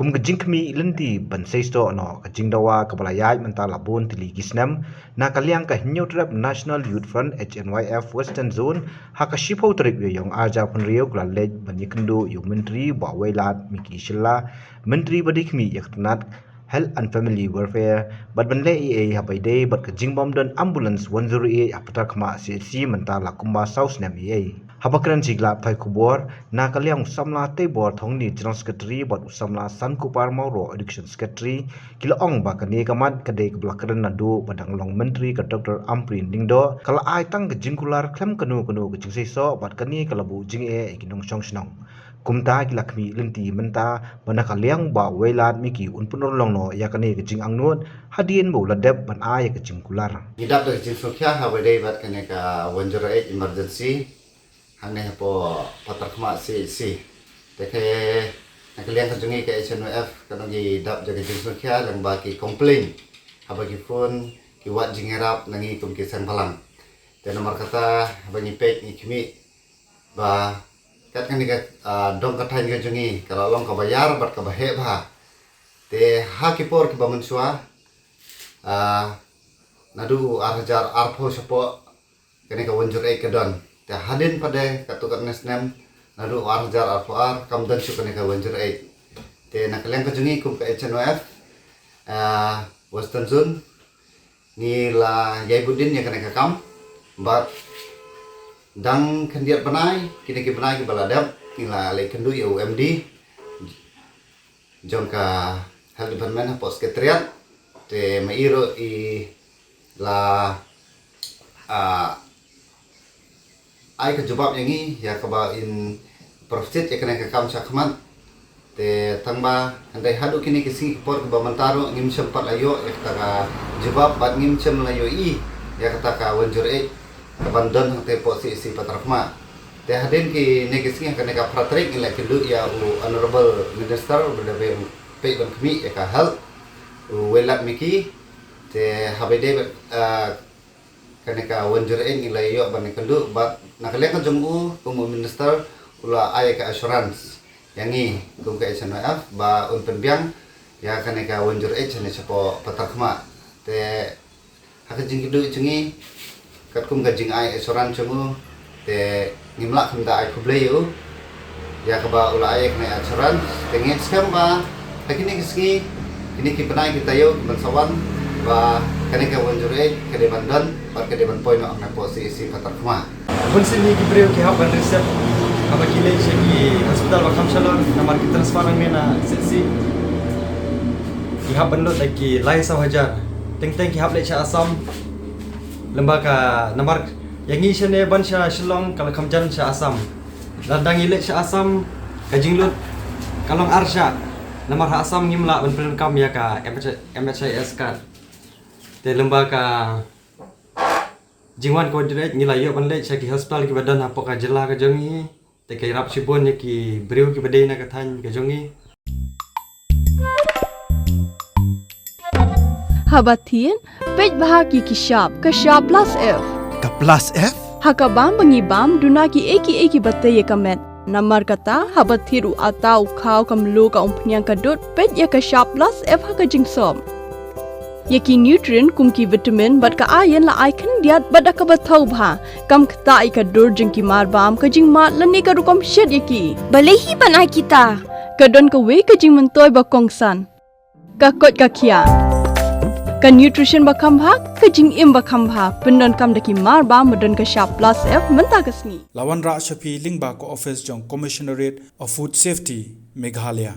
kum ka jingkmi lendi ban seisto no ka jingdawa ka balayai menta labun tili gisnam na kalyang ka hinyotrap National Youth Front HNYF Western Zone ha ka shipho trik yong aja punriyo klalej banikendu yung menteri bawailat miki shilla menteri badikmi yaktanat Health and Family Welfare bad banle EA habayde bad ka jingbom don ambulance 108 apatar khama CHC menta lakumba South Nam EA habakran jiglap thai kubor na kalyang samla tebor thongni general secretary bad usamla sankupar mauro addiction secretary kilaong ba kani kamat kade keblakran nadu badang long menteri ka Dr. Amprin Dingdo kala ai tang ka jingkular klem kanu ka jingseso bad kani kalabu jing e kinong song kumta kilakmi lenti menta bana kalyang ba welat miki unpunor long no yakane ke jing angnut hadien bo ladep ban ay ke jingkular idap de jing sokya ha wede bat kane ka 108 emergency hane po patar khma si teke nakaliang ka jungi ke HNF kanong idap de jing sokya lang ba ki complain ha ba ki phone ki wat jingerap nangi kum ki sang palang te nomor kata ba ni pek ni kimi ba kat kan dikat dong katain ke jungi kalau long ka bayar bat ka bahe ba te ha ki por ki ba mensua nadu arjar arpo sopo kene ka wonjur e ke don te hadin pade katukat nesnem nadu arjar arpo ar kam dan su kene ka wonjur e te nakaleng ka jungi kum ka HNOF Western Zone ni la Yaibudin ya kene ka kam bat dang kendiat panai kini ki panai ki baladap kila le kendu ya UMD jongka health department pos ketriat te mairo I la ai ka jawab yangi ya ka ba in profit ya kena ka kam sakmat te tangba andai hadu kini kisi por ka ba mantaro ngim sempat layo ya ka jawab bat ngim sem layo I ya kata ka wanjur abandon te posi si patrafma te hadin ki negisi kene ka pratrik ila kilu ya honorable minister berdabe pe ban kmi ya ka hal welat miki te habede kene ka wanjur ila yo ban kilu bat nakale ka jumbu kum minister ula ay ka assurance yangi kum ka SNF ba un penbiang ya kene ka wanjur ne sepo patrafma te hak jingkidu jungi kum gajing ai soran chungu te ngimla khumda ai khubleyu ya kaba ula ai kne acharan tengen skam ba hakini kiski ini ki panai kita yo mensawan ba kane ka wonjure kede bandan par kede ban point na posisi patar khma bunsi ki breu ki haban reset aba kile ki hospital ba khamshalon namar ki transfer mena sesi ki haban lo taki lai sa hajar teng ki hable cha asam lembaga namar yang ini sene bansha Shillong kalau kamjan sha Assam landang ilek sha Assam kajinglut kalong arsha namar ha Assam ngimla ban pen kam ya ka MHIS ka te lembaga jingwan coordinate ngilayo ban lek sha ki hospital ki badan apa ka jela ka jongi te kai rap sibon ya ki breu ki badai na ka than ka jongi Habatin, pej bahagi kishap, kashap plus F. Ka plus F? Hakabam bangibam duna ki eki batay kamet. Namar kata habathiru atau kau kamlu ka umpnyang kadut pej ya kashap plus F haka jingsom. Yaki nutrient kum ki vitamin bat ka ayan la icon diat bat ka bathau bha kam kta I ka dur jing ki mar bam ka jing mat lani ka rukom shed yaki. Balehi banai kita. Kadon ka we ka jing mentoy ba kongsan. Ka kot ka kia. Ka nutrition bakam bha ka jing im bakam bha pendon kam daki mar ba modon ka sharp plus F menta kasni Lawan Ra Shafi Lingba ko office jong Commissionerate of Food Safety Meghalaya